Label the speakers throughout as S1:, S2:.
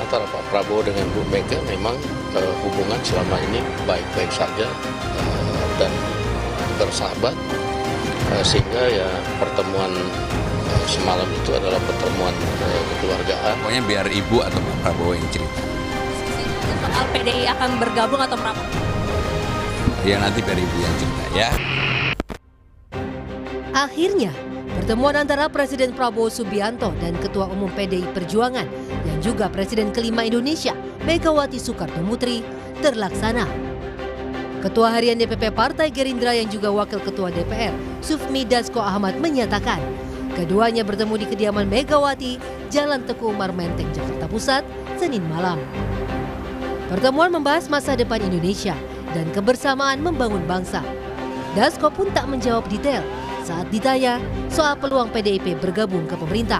S1: antara Pak Prabowo dengan Bu Mega memang hubungan selama ini baik-baik saja dan bersahabat, sehingga ya pertemuan semalam itu adalah pertemuan kekeluargaan.
S2: Pokoknya biar Ibu atau Pak Prabowo yang cerita.
S3: Soal PDI akan bergabung atau merapat?
S2: Ya nanti biar Ibu yang cerita ya.
S4: Akhirnya, pertemuan antara Presiden Prabowo Subianto dan Ketua Umum PDI Perjuangan dan juga Presiden kelima Indonesia, Megawati Soekarnoputri, terlaksana. Ketua Harian DPP Partai Gerindra yang juga Wakil Ketua DPR, Sufmi Dasko Ahmad menyatakan, keduanya bertemu di kediaman Megawati, Jalan Teguh Umar Menteng, Jakarta Pusat, Senin malam. Pertemuan membahas masa depan Indonesia dan kebersamaan membangun bangsa. Dasko pun tak menjawab detail saat ditanya soal peluang PDIP bergabung ke pemerintah.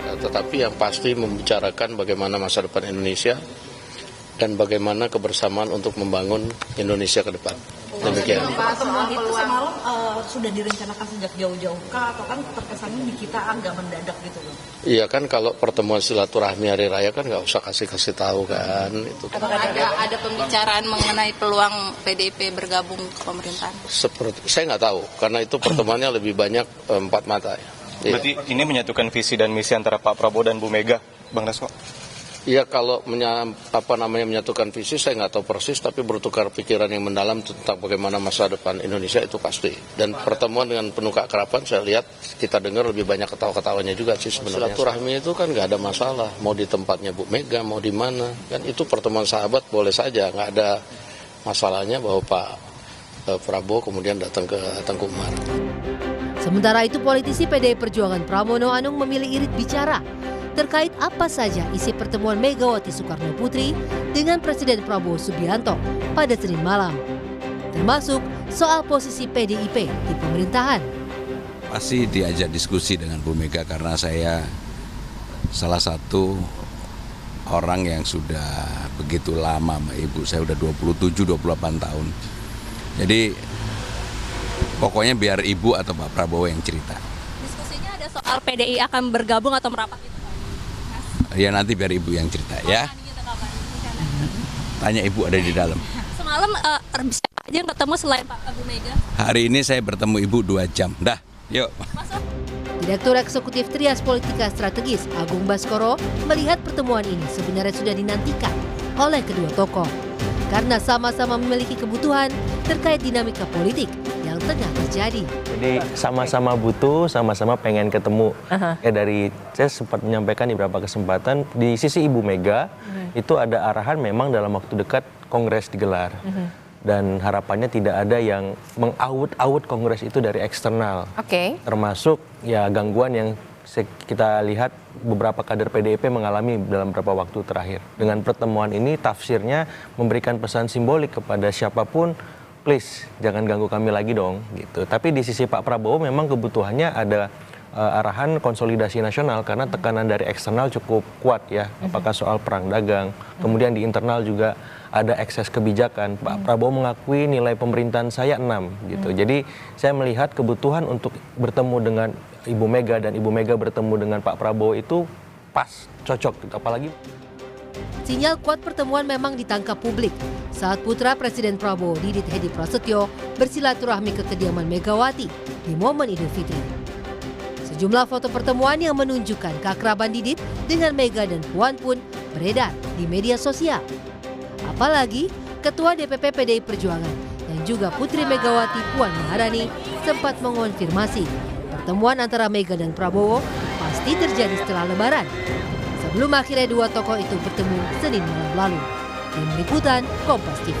S1: Tetapi yang pasti membicarakan bagaimana masa depan Indonesia dan bagaimana kebersamaan untuk membangun Indonesia ke depan. Demikian.
S5: Pertemuan itu semalam sudah direncanakan sejak jauh-jauh kah, atau kan terkesannya di kita agak mendadak gitu loh?
S1: Iya kan, kalau pertemuan silaturahmi hari raya kan nggak usah kasih tahu kan. Itu kan.
S3: Ada pembicaraan mengenai peluang PDIP bergabung ke pemerintahan?
S1: Saya nggak tahu, karena itu pertemuannya lebih banyak empat mata. Ya.
S6: Berarti ini menyatukan visi dan misi antara Pak Prabowo dan Bu Mega, Bang Dasko?
S1: Iya, kalau menyatukan visi saya nggak tahu persis, tapi bertukar pikiran yang mendalam tentang bagaimana masa depan Indonesia itu pasti. Dan pertemuan dengan penuh keakraban saya lihat, kita dengar lebih banyak ketawa-ketawanya juga sih sebenarnya. Silaturahmi itu kan nggak ada masalah, mau di tempatnya Bu Mega, mau di mana, kan itu pertemuan sahabat boleh saja, nggak ada masalahnya bahwa Pak Prabowo kemudian datang ke Tengku Umar.
S4: Sementara itu politisi PDI Perjuangan Pramono Anung memilih irit bicara terkait apa saja isi pertemuan Megawati Soekarnoputri dengan Presiden Prabowo Subianto pada Senin malam, termasuk soal posisi PDIP di pemerintahan.
S2: Pasti diajak diskusi dengan Bu Mega karena saya salah satu orang yang sudah begitu lama sama Ibu. Saya udah 27-28 tahun. Jadi pokoknya biar Ibu atau Pak Prabowo yang cerita.
S3: Diskusinya ada soal PDI akan bergabung atau merapat gitu?
S2: Ya nanti biar Ibu yang cerita ya. Tanya Ibu ada di dalam.
S3: Semalam siapa aja yang ketemu selain Pak Bu Mega?
S2: Hari ini saya bertemu Ibu 2 jam. Dah, yuk.
S3: Masuk.
S4: Direktur Eksekutif Trias Politika Strategis Agung Baskoro melihat pertemuan ini sebenarnya sudah dinantikan oleh kedua tokoh karena sama-sama memiliki kebutuhan terkait dinamika politik yang tengah terjadi.
S7: Jadi sama-sama butuh, sama-sama pengen ketemu. Ya dari saya sempat menyampaikan di beberapa kesempatan di sisi Ibu Mega itu ada arahan memang dalam waktu dekat kongres digelar. Dan harapannya tidak ada yang mengaut-aut kongres itu dari eksternal. Termasuk ya gangguan yang kita lihat beberapa kader PDIP mengalami dalam beberapa waktu terakhir. Dengan pertemuan ini tafsirnya memberikan pesan simbolik kepada siapapun, please jangan ganggu kami lagi dong gitu. Tapi di sisi Pak Prabowo memang kebutuhannya ada arahan konsolidasi nasional karena tekanan dari eksternal cukup kuat ya. Apakah soal perang dagang, kemudian di internal juga ada ekses kebijakan. Pak Prabowo mengakui nilai pemerintahan saya 6 gitu. Jadi saya melihat kebutuhan untuk bertemu dengan Ibu Mega dan Ibu Mega bertemu dengan Pak Prabowo itu pas, cocok gitu. Apalagi
S4: sinyal kuat pertemuan memang ditangkap publik saat putra Presiden Prabowo Didit Hedi Prasetyo bersilaturahmi ke kediaman Megawati di momen Idul Fitri. Sejumlah foto pertemuan yang menunjukkan keakraban Didit dengan Mega dan Puan pun beredar di media sosial. Apalagi Ketua DPP PDI Perjuangan dan juga Putri Megawati Puan Maharani sempat mengonfirmasi pertemuan antara Mega dan Prabowo pasti terjadi setelah Lebaran. Sebelum akhirnya dua tokoh itu bertemu Senin malam lalu. Tim Liputan Kompas TV.